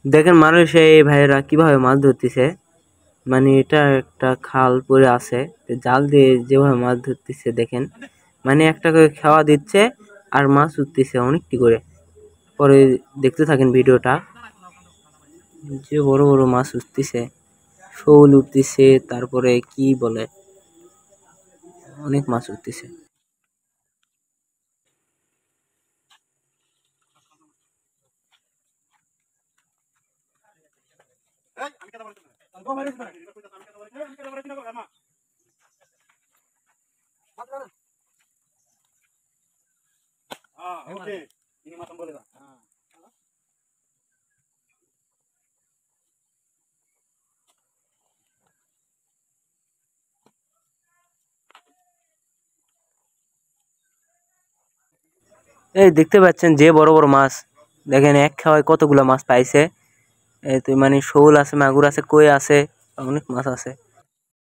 দেখেন মানুষে এই ভাইয়েরা কিভাবে মাছ ধরতেছে। মানে এটা একটা খাল পরে আছে, জাল দিয়ে যেভাবে মাছ ধরতেছে দেখেন। মানে একটা করে খাওয়া দিচ্ছে আর মাছ উঠতেছে অনেকটি করে। পরে দেখতে থাকেন ভিডিওটা, যে বড় বড় মাছ উঠতেছে, শোল উঠতেছে, তারপরে কি বলে অনেক মাছ উঠতেছে। এই দেখতে পাচ্ছেন যে বড় বড় মাছ, দেখেন এক খাওয়ায় কতগুলো মাছ পাইছে। এই তো মানে শোল আছে, মাগুর আছে, কই আছে, অনেক মাছ আছে।